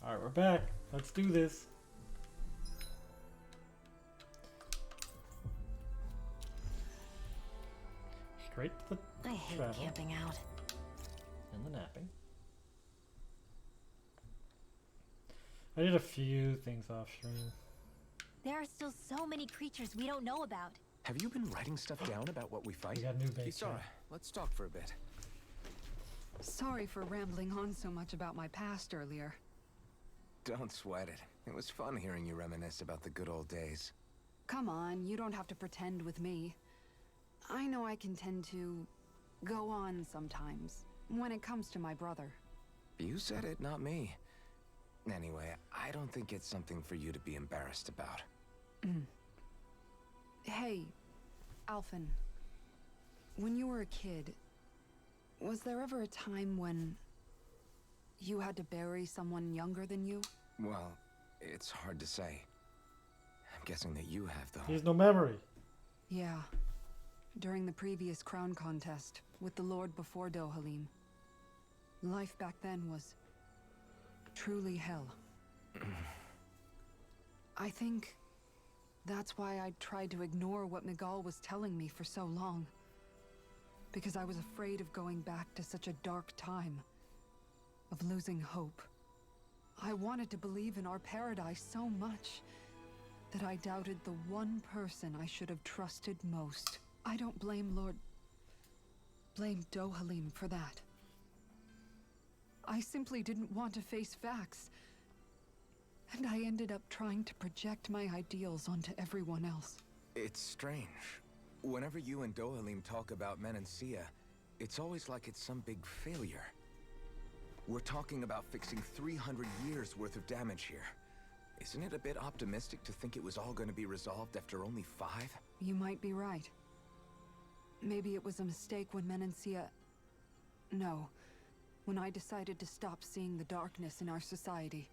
Alright, we're back. Let's do this. Straight to the I hate travel camping out. and the napping. I did a few things off stream. There are still so many creatures we don't know about. Have you been writing stuff down about what we fight? We got new bait. Kisara, let's talk for a bit. Sorry for rambling on so much about my past earlier. Don't sweat it. It was fun hearing you reminisce about the good old days. Come on, you don't have to pretend with me. I know I can tend to go on sometimes when it comes to my brother. You said it, not me. Anyway, I don't think it's something for you to be embarrassed about. Hey, Alphen. When you were a kid, was there ever a time when you had to bury someone younger than you? Well, it's hard to say. I'm guessing that you have, though. He has no memory. Yeah. During the previous crown contest with the Lord before Dohalim. Life back then was truly hell. I think that's why I tried to ignore what Miguel was telling me for so long. Because I was afraid of going back to such a dark time. Of losing hope. I wanted to believe in our paradise so much that I doubted the one person I should have trusted most. I don't blame blame Dohalim for that. I simply didn't want to face facts. And I ended up trying to project my ideals onto everyone else. It's strange. Whenever you and Dohalim talk about Menancia, it's always like it's some big failure. We're talking about fixing 300 years worth of damage here. Isn't it a bit optimistic to think it was all going to be resolved after only 5? You might be right. Maybe it was a mistake when Menancia... No. When I decided to stop seeing the darkness in our society.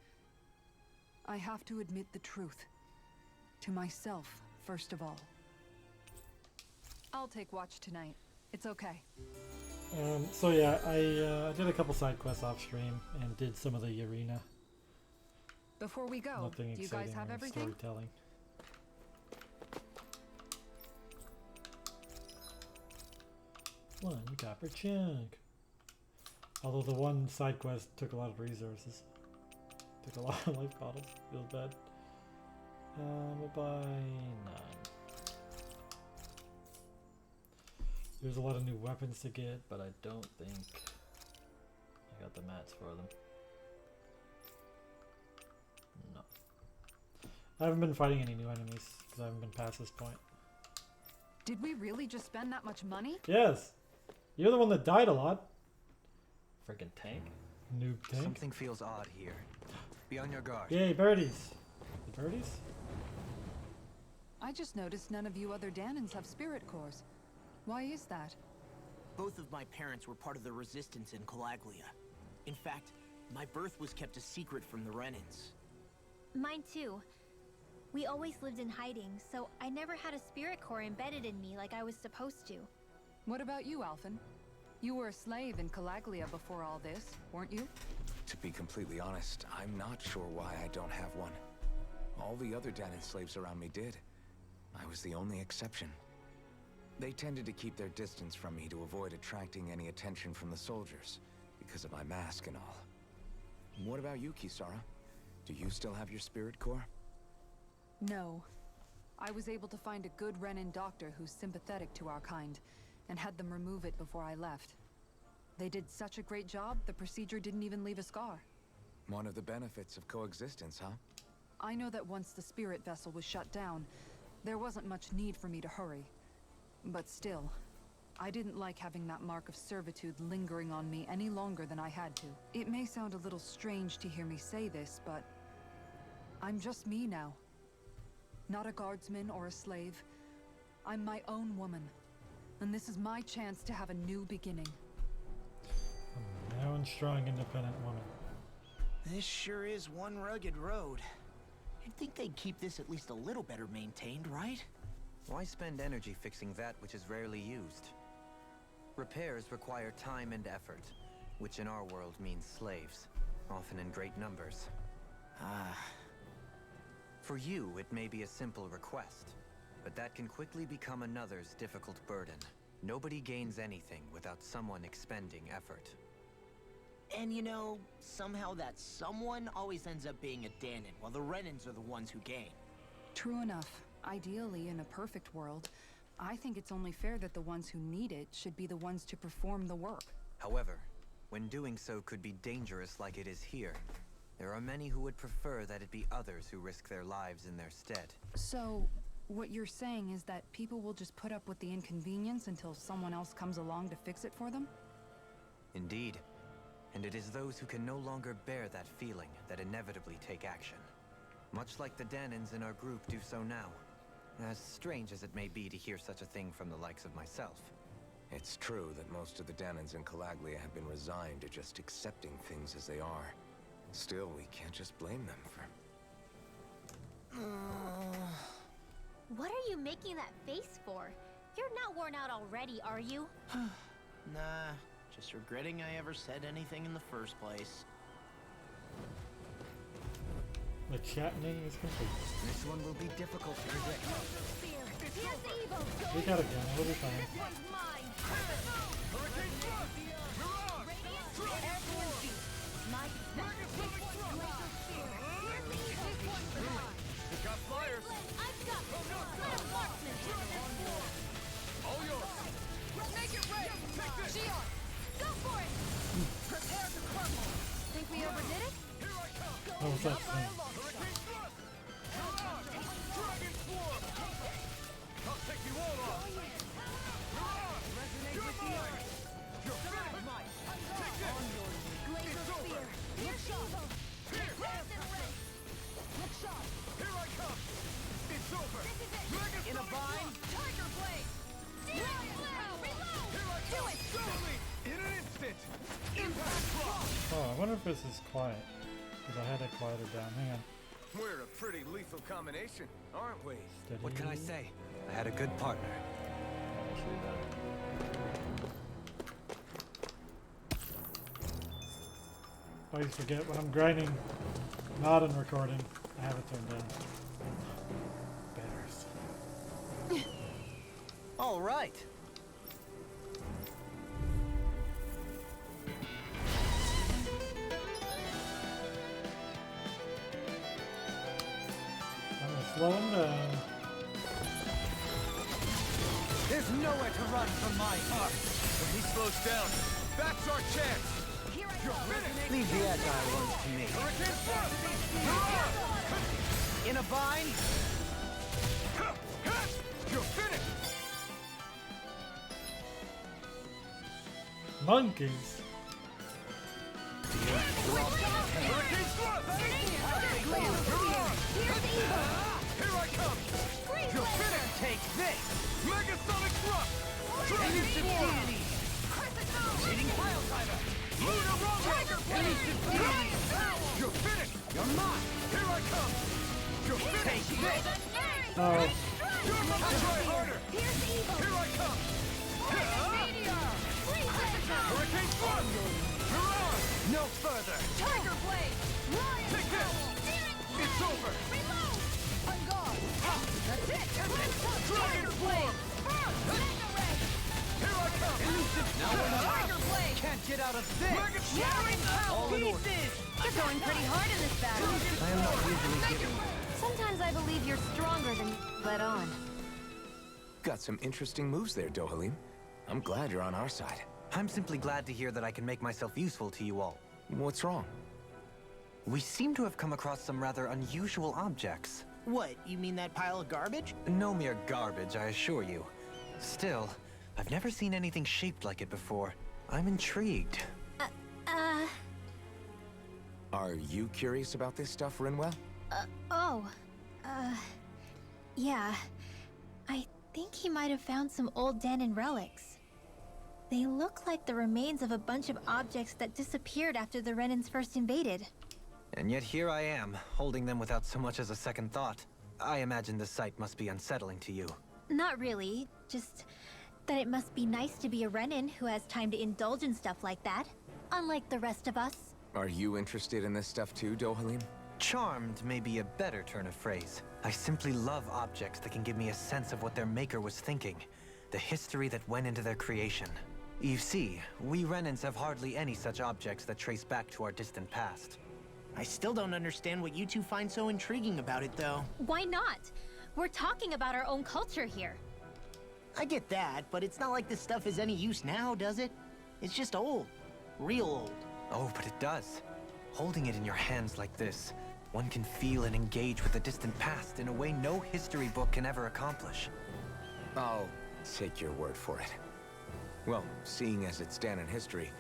I have to admit the truth. To myself, first of all. I'll take watch tonight. It's okay. So yeah, I did a couple side quests off stream and did some of the arena. Before we go, Nothing do you exciting guys have or everything? storytelling. One copper chunk. Although the one side quest took a lot of resources. Took a lot of life bottles. Feels bad. We'll buy 9. There's a lot of new weapons to get, but I don't think I got the mats for them. No. I haven't been fighting any new enemies because I haven't been past this point. Did we really just spend that much money? Yes! You're the one that died a lot. Freaking tank. Noob tank. Something feels odd here. Be on your guard. Yay, birdies! The birdies? I just noticed none of you other Danans have spirit cores. Why is that? Both of my parents were part of the resistance in Calaglia. In fact, my birth was kept a secret from the Renans. Mine too. We always lived in hiding, so I never had a spirit core embedded in me like I was supposed to. What about you, Alphen? You were a slave in Calaglia before all this, weren't you? To be completely honest, I'm not sure why I don't have one. All the other Danan slaves around me did. I was the only exception. They tended to keep their distance from me to avoid attracting any attention from the soldiers, because of my mask and all. What about you, Kisara? Do you still have your spirit core? No. I was able to find a good Renan doctor who's sympathetic to our kind, and had them remove it before I left. They did such a great job, the procedure didn't even leave a scar. One of the benefits of coexistence, huh? I know that once the spirit vessel was shut down, there wasn't much need for me to hurry. But still, I didn't like having that mark of servitude lingering on me any longer than I had to. It may sound a little strange to hear me say this, but I'm just me now. Not a guardsman or a slave. I'm my own woman. And this is my chance to have a new beginning. I'm now a strong, independent woman. This sure is one rugged road. You'd think they'd keep this at least a little better maintained, right? Why spend energy fixing that which is rarely used? Repairs require time and effort, which in our world means slaves, often in great numbers. For you, it may be a simple request, but that can quickly become another's difficult burden. Nobody gains anything without someone expending effort. And you know, somehow that someone always ends up being a Danon, while the Renans are the ones who gain. True enough. Ideally, in a perfect world, I think it's only fair that the ones who need it should be the ones to perform the work. However, when doing so could be dangerous like it is here, there are many who would prefer that it be others who risk their lives in their stead. So, what you're saying is that people will just put up with the inconvenience until someone else comes along to fix it for them? Indeed. And it is those who can no longer bear that feeling that inevitably take action. Much like the Danons in our group do so now. As strange as it may be to hear such a thing from the likes of myself. It's true that most of the Danons in Calaglia have been resigned to just accepting things as they are. Still, we can't just blame them for... What are you making that face for? You're not worn out already, are you? Nah, just regretting I ever said anything in the first place. The chutney is complete. This one will be difficult to predict. We got it again, we'll be fine. Think we overdid it? Oh, what's up, Sam? In a bind? Oh, I wonder if this is quiet. Because I had it quieter down. Hang on. We're a pretty lethal combination, aren't we? Steady. What can I say? I had a good partner. I always forget when I'm grinding, not in recording. I have it turned down. Bears. All right. I'm gonna slow him down. There's nowhere to run from my heart. When he slows down, that's our chance! Leave the agile ones to me. In a bind? You're finished! Monkeys! Here I come! You're finished! Take this! Megasonic Thrust! Elusive deity! Hitting pile driver! Lunar Roller! Elusive deity! You're finished! You're mine! Here I come! You're Take finished! this! Oh, Try harder! Here I come! Hurricane Thrust! You're on! No further! Take this! It's over! Dragon Form! Here I come! Now we're can't get out of this! Mega Shattering! All in order. You're going pretty hard in this battle. I am not usually given. Sometimes I believe you're stronger than you let on. Got some interesting moves there, Dohalim. I'm glad you're on our side. I'm simply glad to hear that I can make myself useful to you all. What's wrong? We seem to have come across some rather unusual objects. What, you mean that pile of garbage? No mere garbage, I assure you. Still, I've never seen anything shaped like it before. I'm intrigued. Are you curious about this stuff, Rinwell? Yeah. I think he might have found some old Danon relics. They look like the remains of a bunch of objects that disappeared after the Renans first invaded. And yet here I am, holding them without so much as a second thought. I imagine the sight must be unsettling to you. Not really, just that it must be nice to be a Renan who has time to indulge in stuff like that, unlike the rest of us. Are you interested in this stuff too, Dohalim? Charmed may be a better turn of phrase. I simply love objects that can give me a sense of what their maker was thinking, the history that went into their creation. You see, we Renans have hardly any such objects that trace back to our distant past. I still don't understand what you two find so intriguing about it, though. Why not? We're talking about our own culture here. I get that, but it's not like this stuff is any use now, does it? It's just old. Real old. Oh, but it does. Holding it in your hands like this, one can feel and engage with the distant past in a way no history book can ever accomplish. I'll take your word for it. Well, seeing as it's Danan history,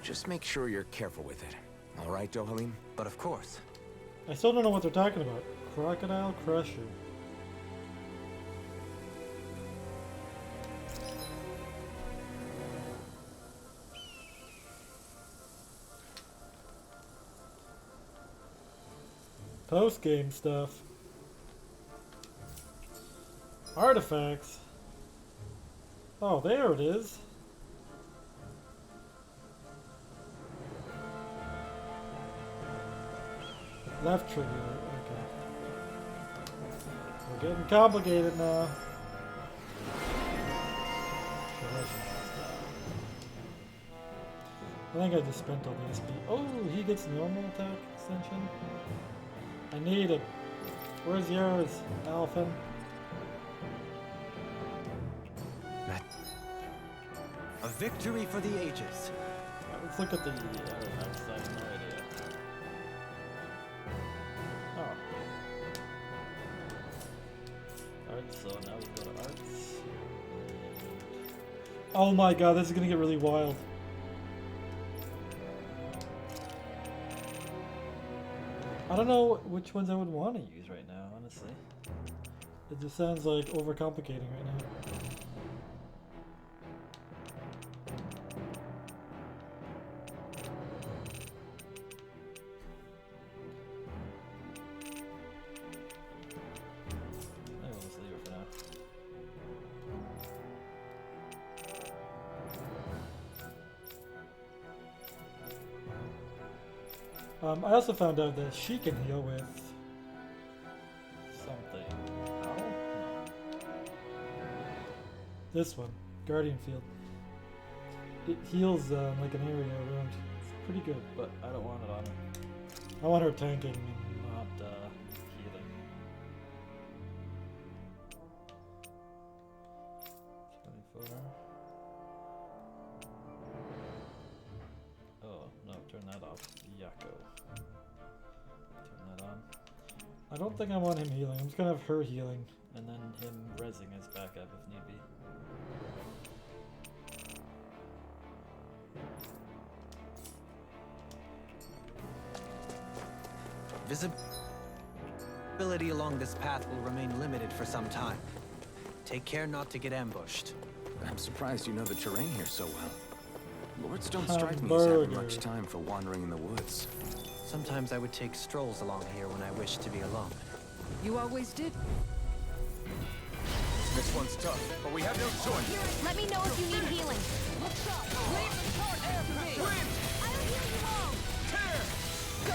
just make sure you're careful with it. All right, Dohalim? But of course. I still don't know what they're talking about. Crocodile Crusher. Post-game stuff. Artifacts. Oh, there it is. Left trigger, okay. We're getting complicated now. I think I just spent all the SP. Oh, he gets normal attack extension. I need it. Where's yours, Alphen? A victory for the ages. Let's look at the artifacts. I have no idea. Oh. Arts, so now we go to arts. Oh my god, this is gonna get really wild. I don't know which ones I would want to use right now, honestly. It just sounds like overcomplicating right now. I will just leave it for now. I also found out that she can heal with something. Oh, no. This one, Guardian Field. It heals like an area around. It's pretty good, but I don't want it on her. I want her tanking and not healing. 24. Oh, no, turn that off. Yakko. Turn that on. I don't think I want him healing. I'm just gonna have her healing, and then him rezzing his backup if need be. Visibility along this path will remain limited for some time. Take care not to get ambushed. I'm surprised you know the terrain here so well. Lords don't strike me as having much time for wandering in the woods. Sometimes I would take strolls along here when I wished to be alone. You always did. This one's tough, but we have no choice. Let me know if you need healing.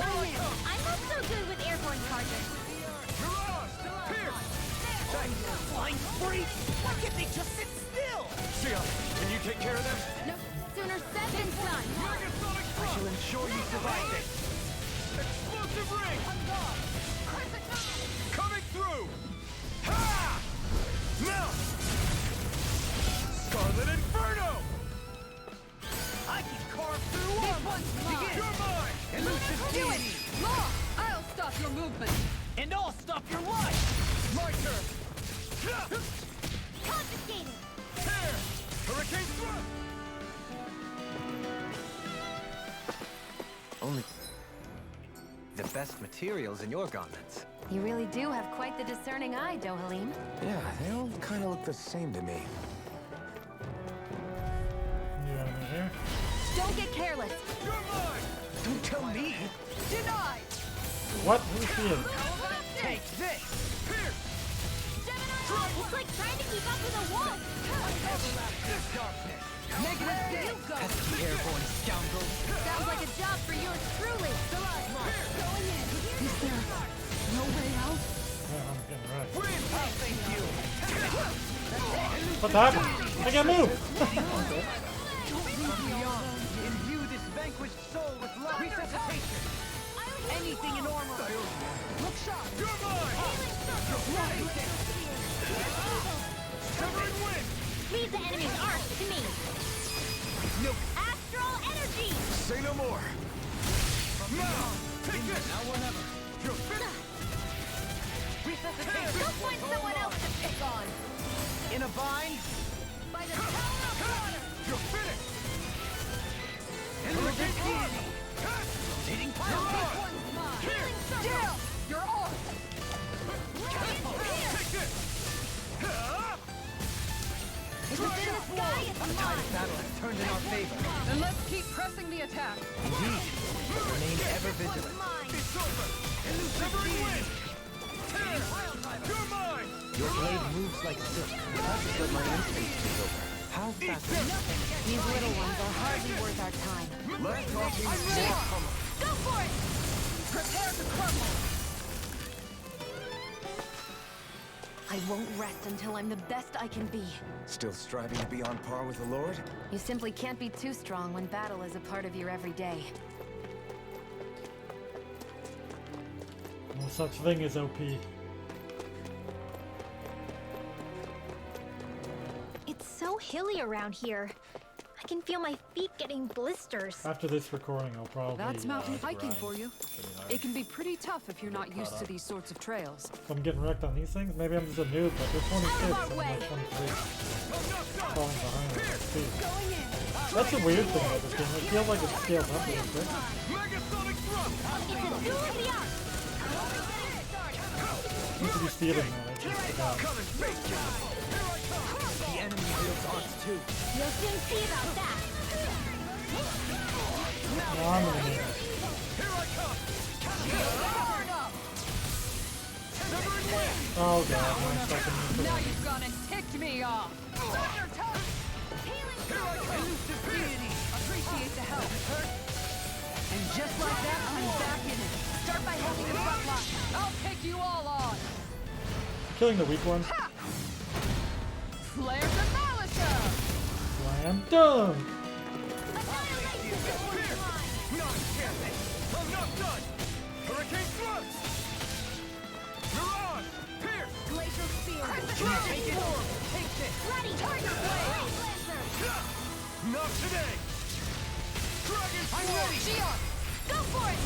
I'm not so good with airborne charges. Flying freak! Why can't they just sit still? Sia, can you take care of them? No, sooner said than done. I shall ensure you survive this. Explosive ring! Coming through! Ha! Now! Scarlet Inferno! I can carve through armor! You're mine! Elusive deity! Law! I'll stop your movement! And I'll stop your life! My turn! Confiscated. Here! Hurricane thrust! Only the best materials in your garments. You really do have quite the discerning eye, Dohalim. Yeah, they all kind of look the same to me. You want me here? Don't get careless. You're mine! Don't tell me! Denied! What? Who's here? Take this! Here! It's like trying to keep up with a wolf. This darkness! Negative deal go! Pesky airborne scoundrels. Sounds like a job for yours truly. Going in! What's happening? I can't move! Okay. Imbue this vanquished soul with love. Resuscitation. Anything in armor. Look sharp. You're mine! Severing wind! Leave the enemy's arc to me. No. Astral energy! Say no more! Now! Take this! Now or never. You're finished! Resuscitation. Go find someone else to pick on. In a bind. By the power of water! You're finished! Rotating You're pile. on! Healing circle! You're off! Take this! If it's in the sky, it's mine! Battle has turned in our favor. Then let's keep pressing the attack. Indeed. Remain ever vigilant. Mine! It's over! Severing wind! Tear! You're mine! Your blade moves like silk. That is what my instinct took over. How fast? These little ones are hardly worth our time. Let's talk more comma. Go for it! Prepare to crumble. I won't rest until I'm the best I can be. Still striving to be on par with the Lord? You simply can't be too strong when battle is a part of your everyday. No such thing as OP. It's so hilly around here. I can feel my feet getting blisters. After this recording, I'll probably. That's mountain hiking grind for you. pretty hard. It can be pretty tough if you're not used to these sorts of trails. If I'm getting wrecked on these things, maybe I'm just a noob, but they're 26 our and I'm way. like 23. Falling behind them. Going in. That's a weird thing about this game. It feels like it scales up really quick. Megasonic thrust! It's a duel of the arc! Seems to be stealing that. I just forgot. Coming face down! Here I come! The enemy wields arcs too. You'll soon see about that! No, I'm gonna need it. Here I come! Severing wind! Oh god, I'm stuck in this. Now you've gone and ticked me off. Elusive deity. Appreciate the help. And just like that, I'm back in it. Start by holding the front line. I'll take you all on. Killing the weak ones. Flares of Malisa. Slam dunk! Not a chance! I'm not done! Hurricane thrust! Mirage! Pierce! Glacial spear! Dragon form! Take this. Ready! Tiger blade! Not today! Dragon I'm form! ready. Shion, Go for it!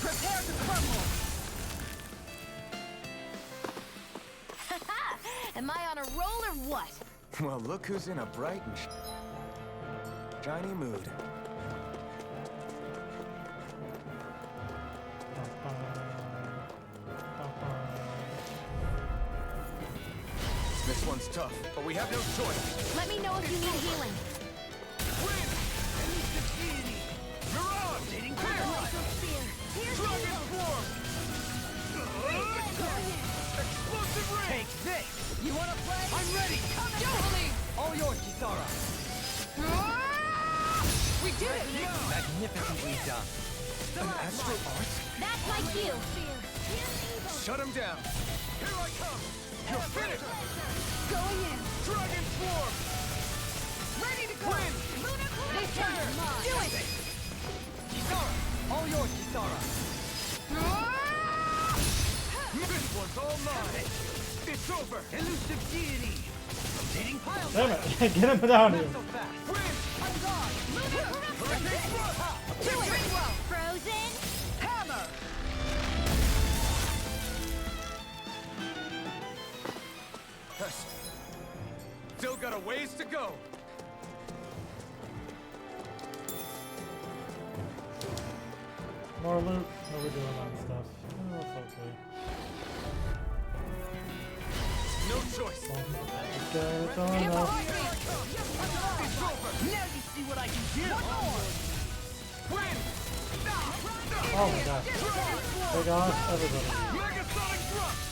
prepare to crumble. Am I on a roll or what? Well, look who's in a bright and shiny mood. This one's tough, but we have no choice. Let me know if you need healing. Wind! Elusive deity! Mirage! Glacial spear! Here's Dragon heal! form! Explosive ring! Take this. You wanna play? I'm ready. Jolie! All yours, Kisara. We did it! Magnificently done. An astral art? That's my cue! Shut him down! Here I come! You're finished! Going in. Dragon form! Ready to go. Wind! This turn is mine. Do it. Kisara. All yours, Kisara. This one's all mine! It's over! Elusive deity. Rotating pile. Damn it! Get him down here! Not so fast. Wind! I'm gone. Hurricane thrust! Do it. Frozen! Hammer. Still got a ways to go! More loot. What are we doing on stuff? Oh, it's okay. No choice! Okay, it's on now. It's over! Now you see what I can do. Wind! Oh my god. Take off everybody. Megasonic thrust!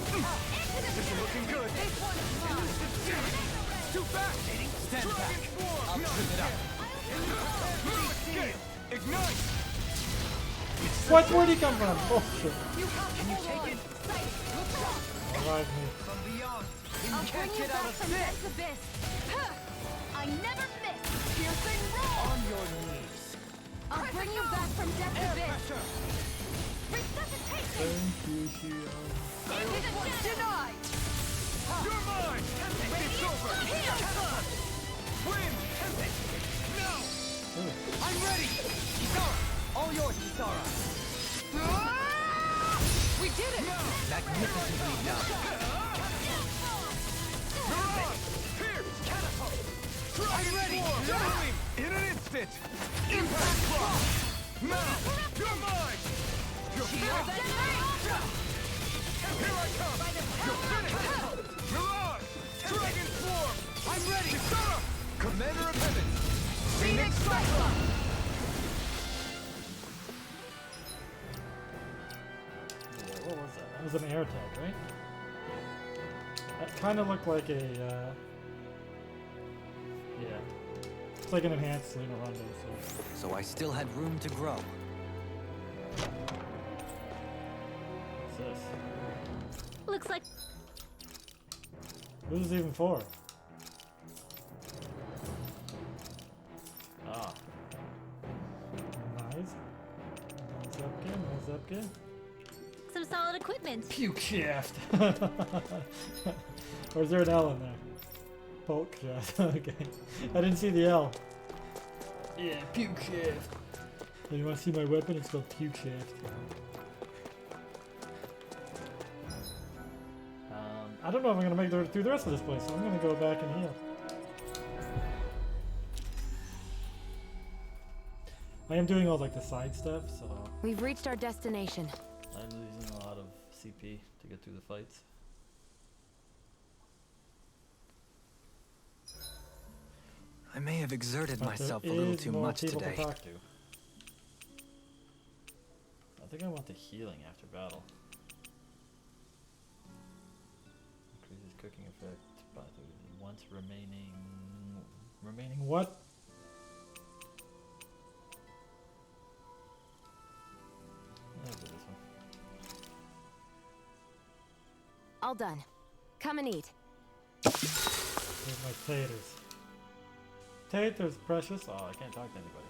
Come on! This is looking good! Too fast! Stand back. Dragon form! I'll trip it up. Scale! Ignite! It's What? Where'd he come from? Oh shit. Can you take it? Revive me. From beyond. I'll bring you back from this abyss. Huh. I never miss. Piercing roll. On your knees. I'll bring you back from death's Air abyss. pressure. Resuscitation. Thank you, Shion. Into the denied. You're mine. It's over. Win. No. I'm ready. Kisara. All yours, Kisara. We did it. Magnificently done. Mirage. Pierce. Catapult. I'm ready. Doubling. In an instant. Impact block. Now. You're mine. You're finished. Here I come. You're finished. Mirage. Dragon form. I'm ready. Kisara. Commander of Heaven. Phoenix Cyclops. Yeah, what was that? That was an air attack, right? That kind of looked like a, yeah. It's like an enhanced Luna Rondo, so. So I still had room to grow. What's this? Looks like Who's this even for? Ah. Nice. Nice upkin. some solid equipment. Puke shaft. Or is there an L in there? Poke shaft. Okay. I didn't see the L. Yeah, puke shaft. Oh, you want to see my weapon? It's called puke shaft. I don't know if I'm gonna make it through the rest of this place, so I'm gonna go back and heal. I am doing all like the side stuff, so We've reached our destination. I'm losing a lot of CP to get through the fights. I may have exerted But myself a there little is too more much people today. to talk to. I think I want the healing after battle. Increases cooking effect by the once remaining what? I'll do this one. All done. Come and eat. Here's my taters. Taters, precious. Oh, I can't talk to anybody.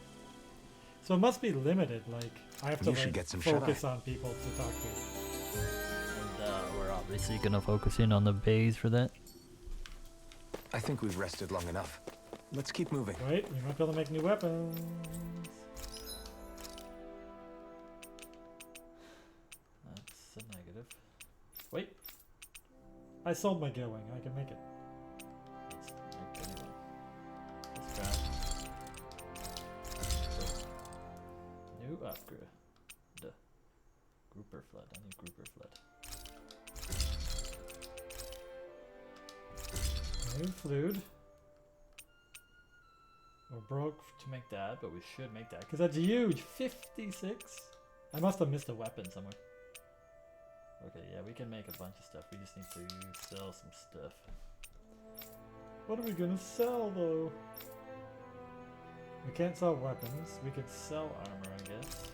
So it must be limited. Like I have to You should like get some focus Shut-Eye. on people to talk to. And we're obviously gonna focus in on the bays for that. I think we've rested long enough. Let's keep moving. Right? We might be able to make new weapons. That's a negative. Wait. I sold my Gilwing. I can make it. Let's make a new one. This guy. So, new upgrade. Duh. Grouper flood. I need grouper flood. New fluid. We're broke to make that, but we should make that because that's huge. 56. I must have missed a weapon somewhere. Okay, yeah, we can make a bunch of stuff. We just need to sell some stuff. What are we gonna sell though? We can't sell weapons. We could sell armor, I guess.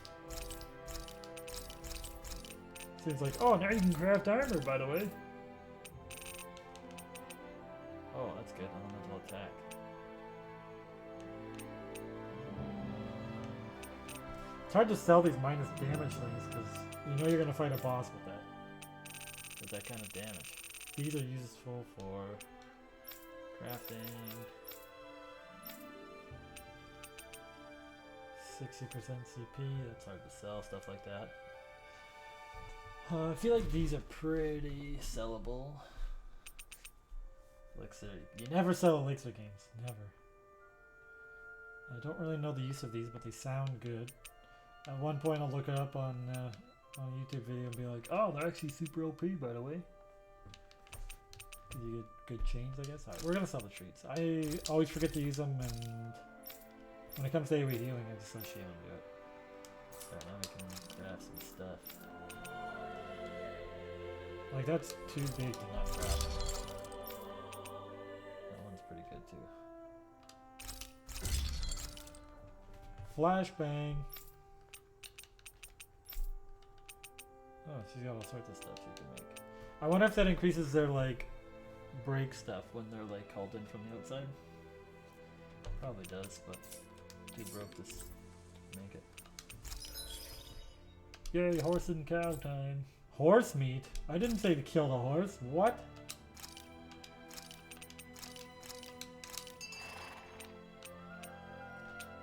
Seems like, oh, now you can craft armor, by the way. Oh, that's good. Elemental attack. It's hard to sell these minus damage things because you know you're gonna fight a boss with that. With that kind of damage. These are useful for crafting. 60% CP, that's hard to sell, stuff like that. I feel like these are pretty sellable. Elixir. You never sell Elixir games. Never. I don't really know the use of these, but they sound good. At one point I'll look it up on a YouTube video and be like, oh, they're actually super OP, by the way. You get good chains, I guess. Alright, we're gonna sell the treats. I always forget to use them, and when it comes to AoE healing, I just let Shion do it. Alright, now we can grab some stuff. Like, that's too big to not grab. That one's pretty good too. Flashbang. Oh, she's got all sorts of stuff she can make. I wonder if that increases their like break stuff when they're like called in from the outside. Probably does, but dude broke this. Make it. Yay, horse and cow time. Horse meat? I didn't say to kill the horse. What?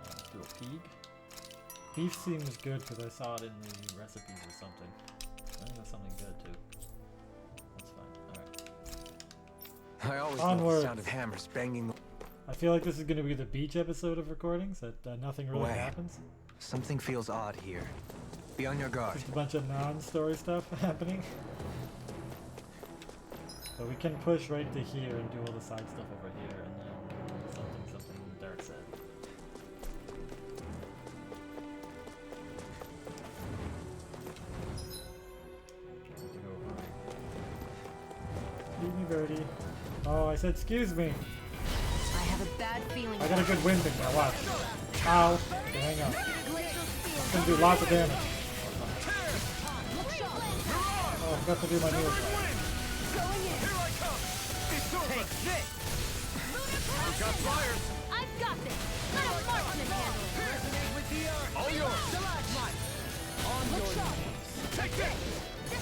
Let's do a pig. Beef seems good because I saw it in the recipes or something. I think that's something good too. That's fine. Alright. I always love the Onwards. sound of hammers banging the I feel like this is going to be the beach episode of recordings, that nothing really Way. happens. Something feels odd here. Be on your guard. Just a bunch of non-story stuff happening. So we can push right to here and do all the side stuff over here, and then something Dark said. Leave me, Birdie. Oh, I said excuse me. I have a bad feeling. I got a good wind in there, watch. Ow. Okay, hang on. It's gonna do lots of damage. Oh, I forgot to do my new attack. Got fires! I've got this. Let a marksman handle it. All yours! On your knees. Take this!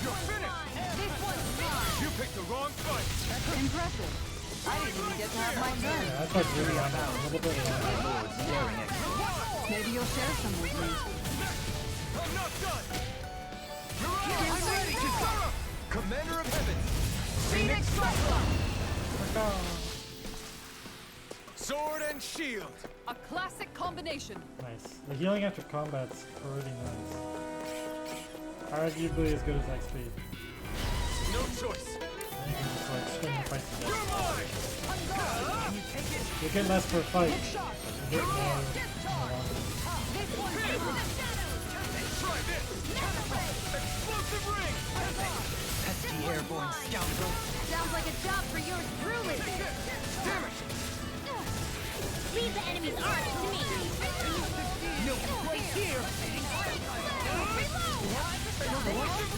You're finished! This one's mine. You picked the wrong fight! Impressive. I didn't even get to have my turn. Yeah, that's like really on a little bit of Maybe you'll share some with me. I'm not done! I'm ready, Kisara! Commander of Heavens! Phoenix Cyclops! Sword and shield! A classic combination. Nice. The healing after combat's pretty nice. Arguably as good as XP. No choice! You can just like spin the fight to You're death. mine! Can you take it? You get less per fight. This You get more in the long run. Try this! Explosive ring! Pesky airborne scoundrel. Sounds like a job for yours truly. Damn it! Leave the enemy's arms to me. No, right here!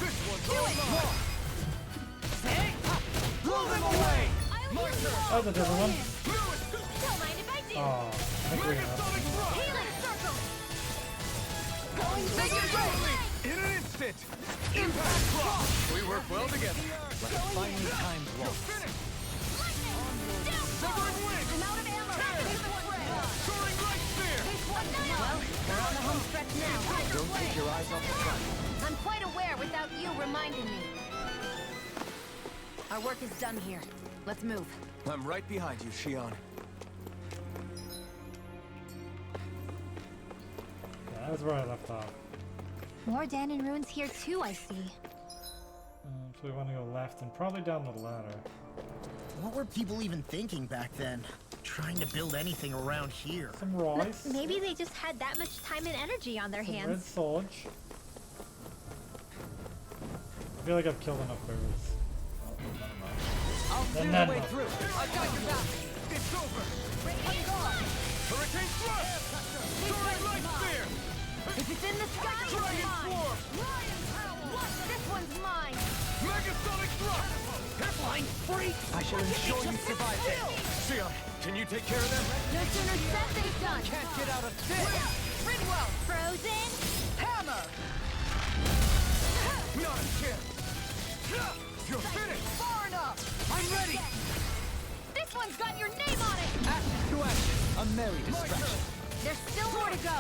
This one's all mine! Blow them away! My turn! That was a different one. Don't mind if I do. Oh, I think we're gonna. Healing circle. In an instant! Impact block! We work well together. Like a finely timed waltz. Severing wind! I'm out of ammo. Soaring light spear! Well, we're on the home stretch now. Don't take your eyes off the front. I'm quite aware without you reminding me. Our work is done here. Let's move. I'm right behind you, Shion. Yeah, that's where I left off. More Danon ruins here too, I see. So we want to go left and probably down the ladder. What were people even thinking back then? Trying to build anything around here. Some rice. Maybe they just had that much time and energy on their Some red hands. soldier. I feel like I've killed enough birds. Oh, never mind. I'll Then clear that the way one. through. I've got your back! It's over! Hurricane thrust! Soaring light spear! If it's in the sky, it's Dragon mine. swarm! This one's mine. Megasonic thrust! Flying free! I shall ensure you survive this. Shion, can you take care of them? No sooner said than done. Can't get out of this! Ridwell. Frozen. Hammer! Not a chance! You're finished! Far enough. I'm ready! This one's got your name on it. Action to action. A merry distraction. There's still more to go.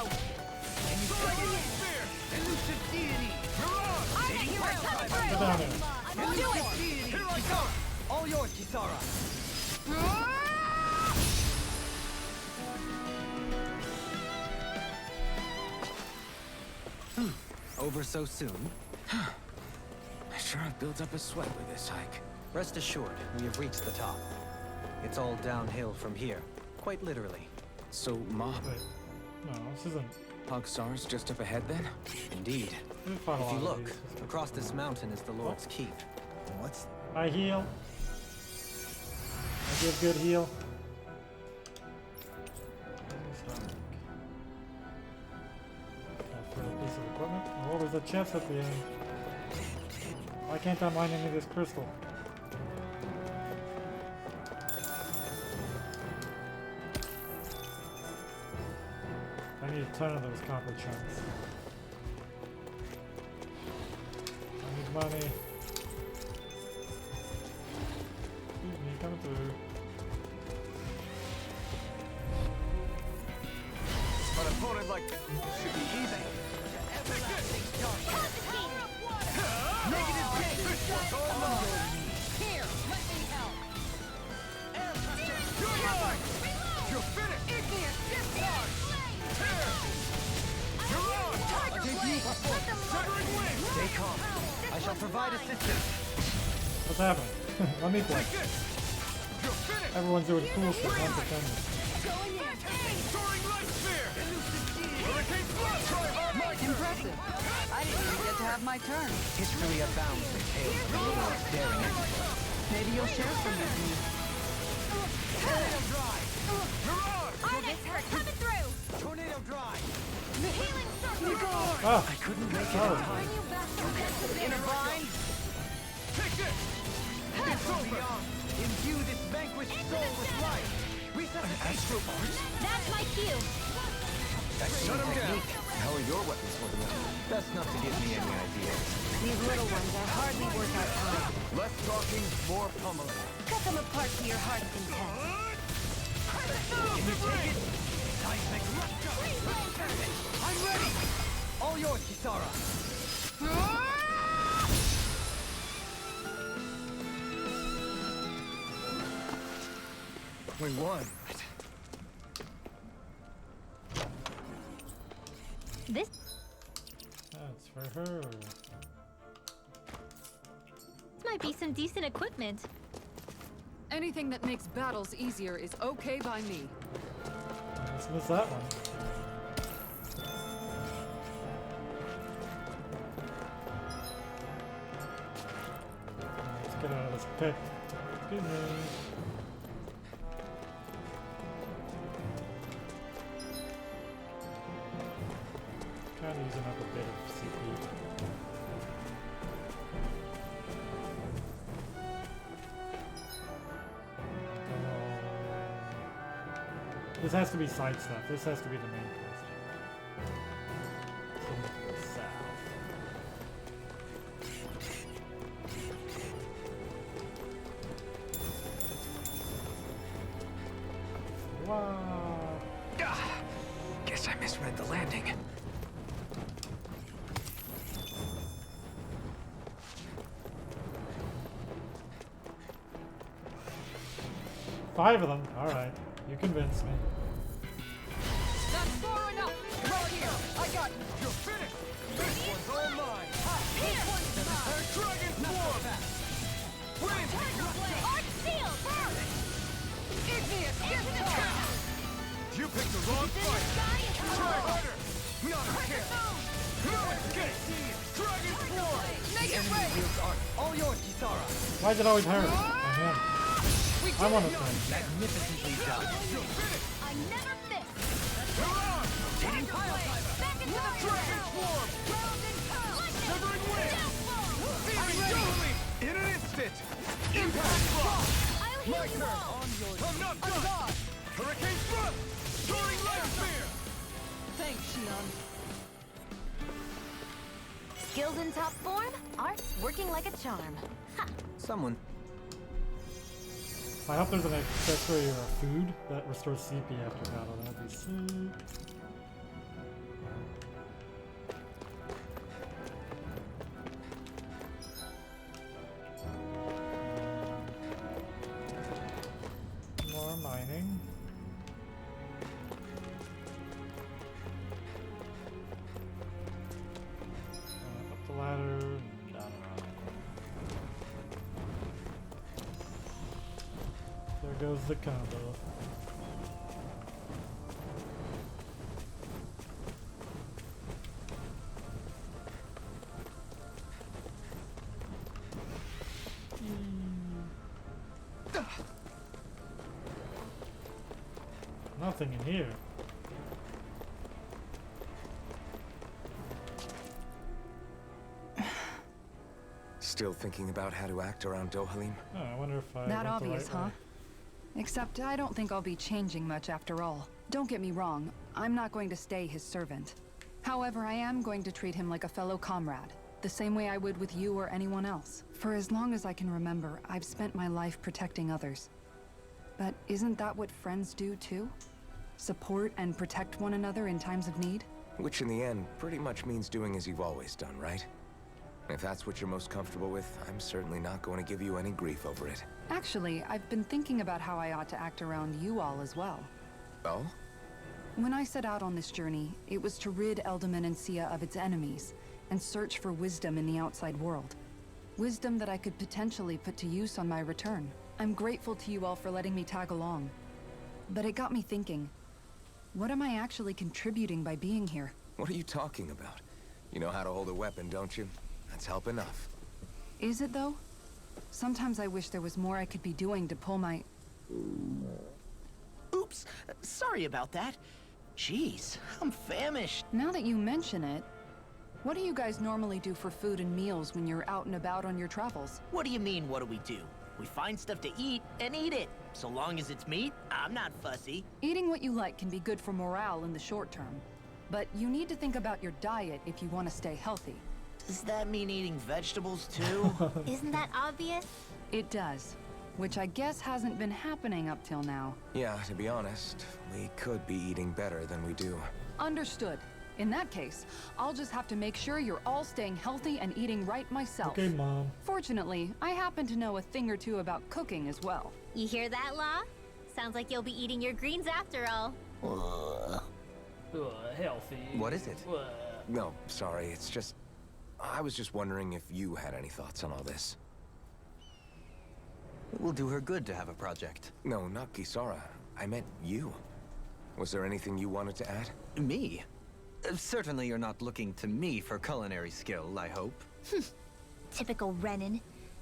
Soaring light spear! Elusive deity! You're on! I'm the hero coming Get through. down here. We'll do it. Here I come! All yours, Kisara. Over so soon? I sure have built up a sweat with this hike. Rest assured, we have reached the top. It's all downhill from here. Quite literally. So, Mom, Wait. No, this isn't. Pugsar's just up ahead then? Indeed. We've fought a If lot you of look, these. across this mountain is the Lord's Keep. What's I heal. I give good heal. That piece of equipment. Oh, there's a chest at the end. Why can't I mine any of this crystal? I need a ton of those copper chunks. I need money. Excuse me, coming through. An opponent like should be easy. Negative hit. This one's all mine. Here, let me help. You're mine. You're finished. Igneous discharge. You're on. Tiger blade. Let them Severing wing. Stay calm. I shall provide assistance. What's happening? Let me play. Take this. You're finished. Everyone's doing cool stuff. I'm pretending. going in. Soaring light sphere. Hurricane thrust. Try hard. My turn. Impressive. I didn't even get to have my turn. History abounds in tales of heroes daring enterprise. Maybe you'll share some with me. Tornado drive. You're on. Onyx, we're coming through! Tornado drive. Healing circle. Ah! I couldn't make it Oh. in time. Bring you back to this. In a bind. Take this. It's over. Imbue this vanquished soul with life. Resuscitation. That's my cue! Shut him down. How are your weapons holding up? Best not to give me any ideas. These little ones are hardly worth our time. Less talking, more pummeling. Cut them apart to your heart's content. Can you take it? Seismic rupture. I'm ready! All yours, Kisara. We won. This That's for her. might be some decent equipment. Anything that makes battles easier is okay by me. Let's miss that one. Let's get out of this pit. Good news. Kind of using up a bit of CPU. This has to be side stuff. This has to be the main quest. So we have to go south. Wow. Guess I misread the landing. Five of them. All right. You convinced me. That's far enough! Right here! I got you! You're finished. This one's all mine. This one's mine. Dragon form. Wind. Arch shield. Igneous discharge! You picked the wrong fight. Try harder. Not a chance. No escape. Dragon form. Make it rain! All yours, Kisara. Why is it always her? And him? I want to play. Magnificently done. You're finished. I never miss. You're on. Tiger blade. Back into the Dragon form. Severing wind. Searing dueling. In an instant. Impact block. I'll heal My you turn. all. I'm not done. Hurricane thrust. Soaring light sphere. Thanks, Shion. Skills in top form. Art's working like a charm. Ha! Someone. I hope there's an accessory or a food that restores CP after battle. That'd be sick. More mining. Up the ladder, and down and around. There goes the combo. Nothing in here. Still thinking about how to act around Dohalim? Oh, I wonder if I That went obvious, the right huh? way. Except I don't think I'll be changing much after all. Don't get me wrong, I'm not going to stay his servant. However, I am going to treat him like a fellow comrade, the same way I would with you or anyone else. For as long as I can remember, I've spent my life protecting others. But isn't that what friends do too? Support and protect one another in times of need? Which in the end pretty much means doing as you've always done, right? If that's what you're most comfortable with, I'm certainly not going to give you any grief over it. Actually, I've been thinking about how I ought to act around you all as well. Oh? When I set out on this journey, it was to rid Eldaman and Sia of its enemies, and search for wisdom in the outside world. Wisdom that I could potentially put to use on my return. I'm grateful to you all for letting me tag along. But it got me thinking, what am I actually contributing by being here? What are you talking about? You know how to hold a weapon, don't you? That's help enough. Is it though? Sometimes I wish there was more I could be doing to pull my... Oops, sorry about that. Jeez, I'm famished. Now that you mention it, what do you guys normally do for food and meals when you're out and about on your travels? What do you mean, what do we do? We find stuff to eat and eat it. So long as it's meat, I'm not fussy. Eating what you like can be good for morale in the short term. But you need to think about your diet if you want to stay healthy. Does that mean eating vegetables too? Isn't that obvious? It does. Which I guess hasn't been happening up till now. Yeah, to be honest, we could be eating better than we do. Understood. In that case, I'll just have to make sure you're all staying healthy and eating right myself. Okay, Mom. Fortunately, I happen to know a thing or two about cooking as well. You hear that, Law? Sounds like you'll be eating your greens after all. Healthy. What is it? No, sorry, it's just... I was just wondering if you had any thoughts on all this. It will do her good to have a project. No, not Kisara. I meant you. Was there anything you wanted to add? Me? Certainly you're not looking to me for culinary skill, I hope. Typical Renan,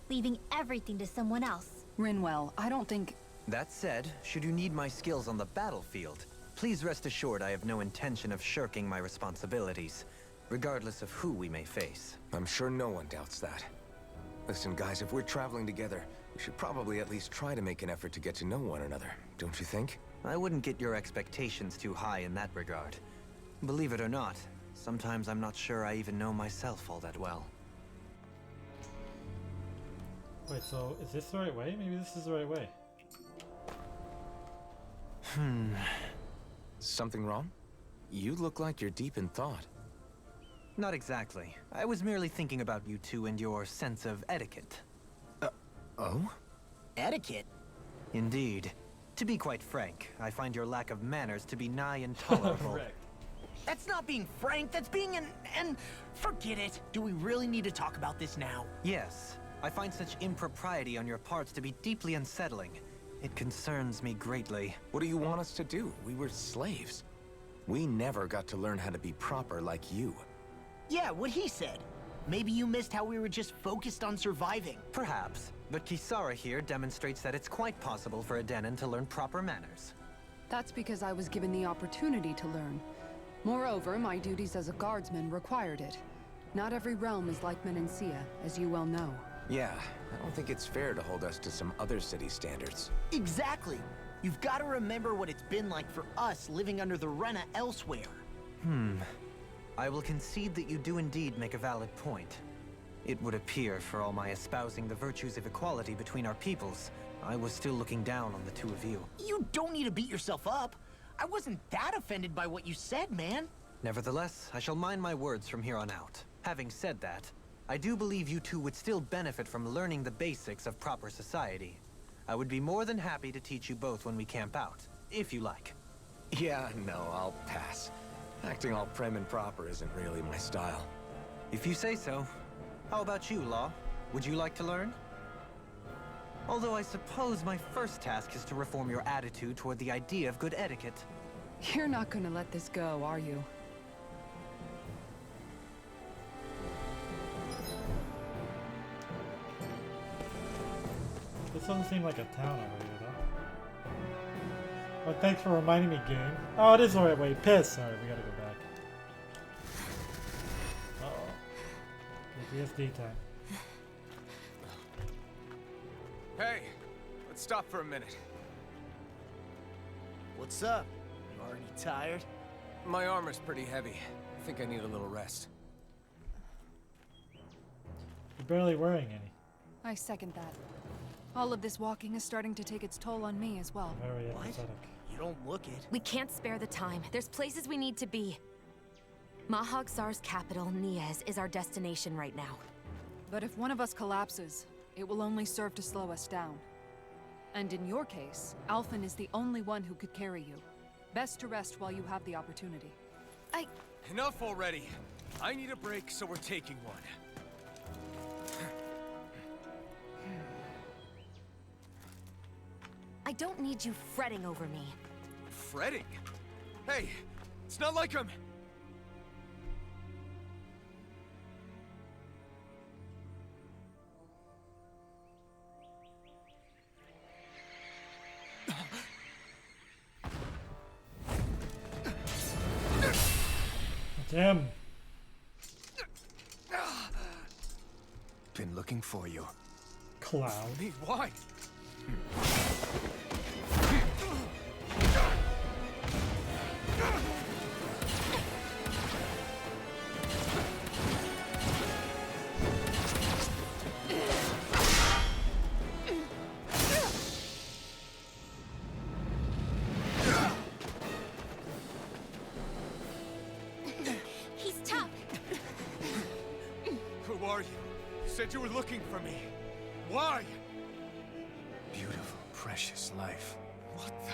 leaving everything to someone else. Rinwell, I don't think... That said, should you need my skills on the battlefield, please rest assured I have no intention of shirking my responsibilities, regardless of who we may face. I'm sure no one doubts that. Listen, guys, if we're traveling together, we should probably at least try to make an effort to get to know one another, don't you think? I wouldn't get your expectations too high in that regard. Believe it or not, sometimes I'm not sure I even know myself all that well. Wait, so is this the right way? Maybe this is the right way. Something wrong? You look like you're deep in thought. Not exactly. I was merely thinking about you two and your sense of etiquette. Oh? Etiquette? Indeed. To be quite frank, I find your lack of manners to be nigh intolerable. Correct. That's not being frank, that's being and forget it. Do we really need to talk about this now? Yes, I find such impropriety on your parts to be deeply unsettling. It concerns me greatly. What do you want us to do? We were slaves. We never got to learn how to be proper like you. Yeah, what he said. Maybe you missed how we were just focused on surviving. Perhaps, but Kisara here demonstrates that it's quite possible for a Denon to learn proper manners. That's because I was given the opportunity to learn. Moreover, my duties as a guardsman required it. Not every realm is like Menancia, as you well know. Yeah, I don't think it's fair to hold us to some other city standards. Exactly. You've got to remember what it's been like for us living under the Rena elsewhere. I will concede that you do indeed make a valid point. It would appear, for all my espousing the virtues of equality between our peoples, I was still looking down on the two of you. You don't need to beat yourself up. I wasn't that offended by what you said, man. Nevertheless, I shall mind my words from here on out. Having said that, I do believe you two would still benefit from learning the basics of proper society. I would be more than happy to teach you both when we camp out, if you like. Yeah, no, I'll pass. Acting all prim and proper isn't really my style. If you say so. How about you, Law? Would you like to learn? Although I suppose my first task is to reform your attitude toward the idea of good etiquette. You're not gonna let this go, are you? This doesn't seem like a town over here, though. But thanks for reminding me, game. Oh, it is the right way. Piss. Alright, we gotta go back. Uh-oh. PTSD time. Hey, let's stop for a minute. What's up? You already tired? My armor's pretty heavy. I think I need a little rest. You're barely wearing any. I second that. All of this walking is starting to take its toll on me as well. Very What? empathetic. You don't look it. We can't spare the time. There's places we need to be. Mahag Sar's capital, Niez, is our destination right now. But if one of us collapses, it will only serve to slow us down. And in your case, Alphen is the only one who could carry you. Best to rest while you have the opportunity. Enough already. I need a break, so we're taking one. I don't need you fretting over me. Fretting? Hey, it's not like I'm... Damn. Been looking for you. Cloud. Me? Why? He's tough. Who are you? You said you were looking for me. Why? Beautiful, precious life. What the...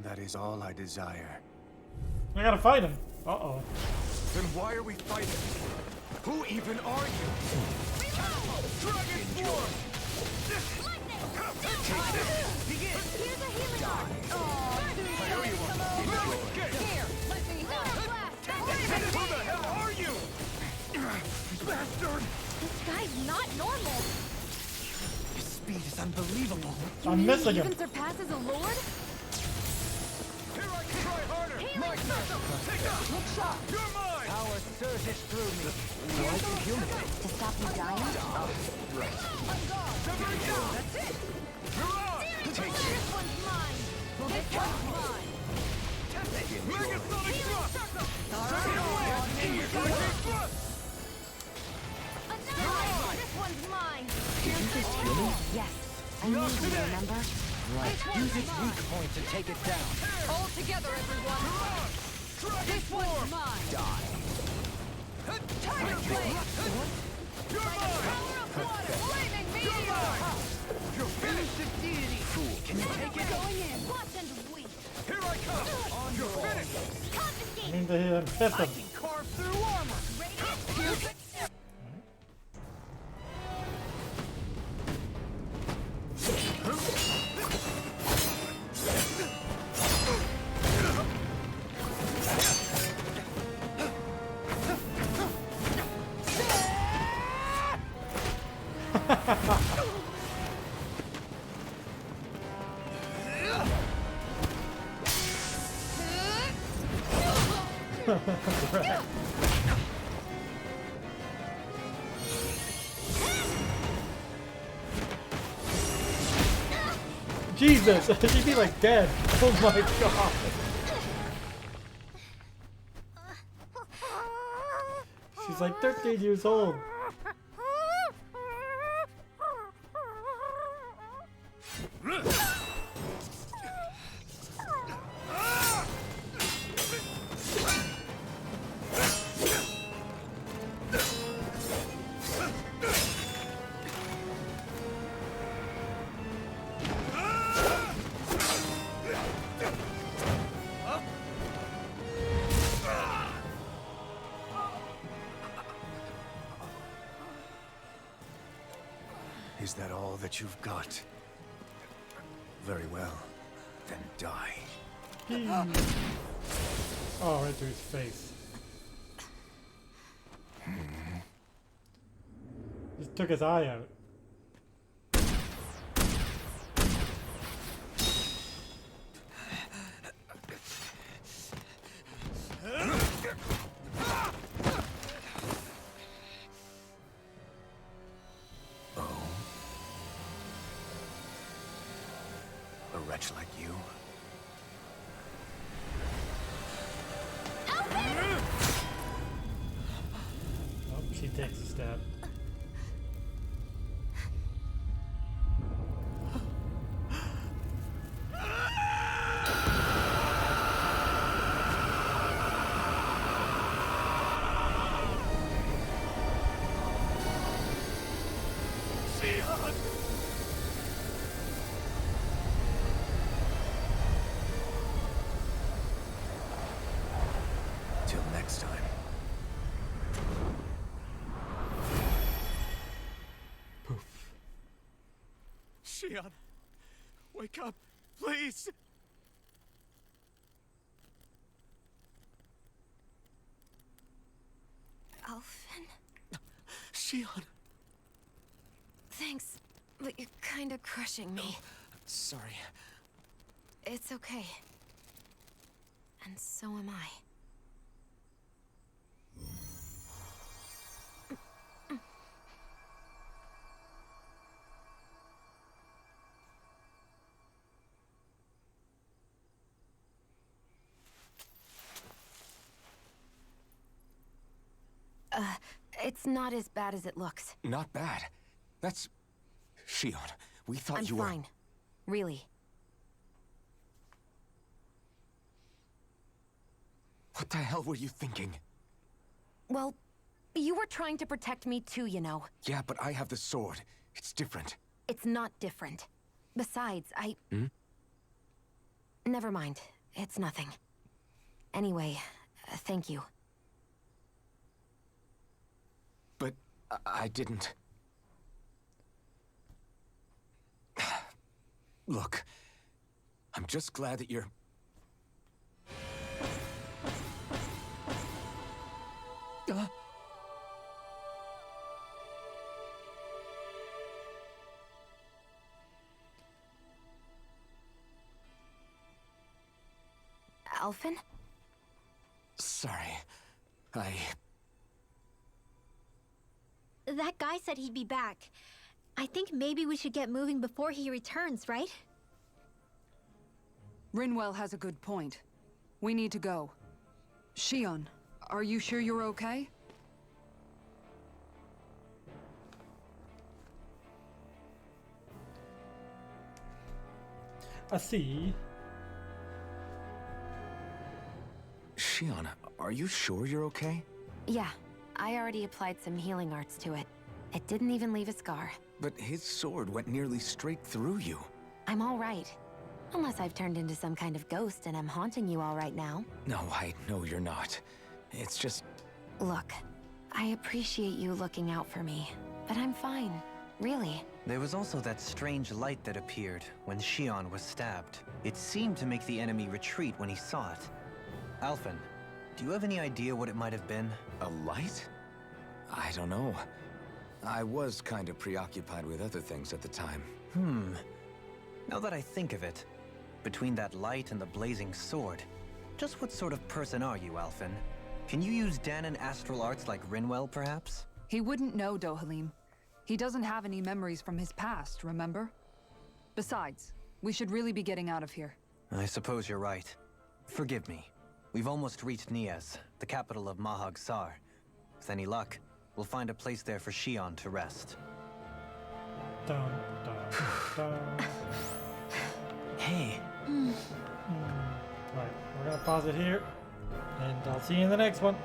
That is all I desire. I gotta fight him. Uh-oh. Then why are we fighting? Who even are you? Dragon form! Begin! Here's a healing bar. Who the hell are you? Bastard! This guy's not normal. His speed is unbelievable. I'm missing He him. even surpasses a lord? Here I can try harder! My turn! Take up! Look shot! You're mine! Power surges through me. To stop you dying? Severing down! That's it! You're on! Take this one's mine. Well, this one's mine. Megasonic thrust! Send it away! Electric thrust! Another! This one's mine. Yes. I knew you, remember? Right. Use its weak point to take it down. All together, everyone! This one's mine! Die. Tiger Blade! You're mine! Flaming You're meteor! mine! You're finished! Deity. Fool. Can you take it? Going in. Watch and wait. Here I come! You're finished! I Confiscate. need to hit him. Fifth I him. can carve through armor! Here's the... Jesus, she'd be like dead. Oh my god. She's like 13 years old. Is that all that you've got? Very well. Then die. Oh, right to his face. Just took his eye out. wretch like you. Oh, she takes a stab. Till next time. Poof. Shion, wake up, please! Alphen? Shion! Thanks, but you're kinda crushing me. Sorry. It's okay. And so am I. It's not as bad as it looks. Not bad. That's... Shion, we thought I'm you were... fine. Really. What the hell were you thinking? Well, you were trying to protect me too, you know. Yeah, but I have the sword. It's different. It's not different. Besides, Never mind. It's nothing. Anyway, thank you. But I didn't... Look, I'm just glad that you're... Alphen? Sorry. That guy said he'd be back. I think maybe we should get moving before he returns, right? Rinwell has a good point. We need to go. Shion, are you sure you're okay? I see. Shion, are you sure you're okay? Yeah, I already applied some healing arts to it. It didn't even leave a scar. But his sword went nearly straight through you. I'm all right. Unless I've turned into some kind of ghost and I'm haunting you all right now. No, I know you're not. It's just... Look, I appreciate you looking out for me, but I'm fine. Really. There was also that strange light that appeared when Shion was stabbed. It seemed to make the enemy retreat when he saw it. Alphen, do you have any idea what it might have been? A light? I don't know. I was kind of preoccupied with other things at the time. Now that I think of it, between that light and the blazing sword, just what sort of person are you, Alphen? Can you use Dahnan astral arts like Rinwell, perhaps? He wouldn't know, Dohalim. He doesn't have any memories from his past, remember? Besides, we should really be getting out of here. I suppose you're right. Forgive me. We've almost reached Niez, the capital of Mahag Saar. With any luck, we'll find a place there for Shion to rest. Dun, dun, dun. Hey. Right, we're gonna pause it here, and I'll see you in the next one.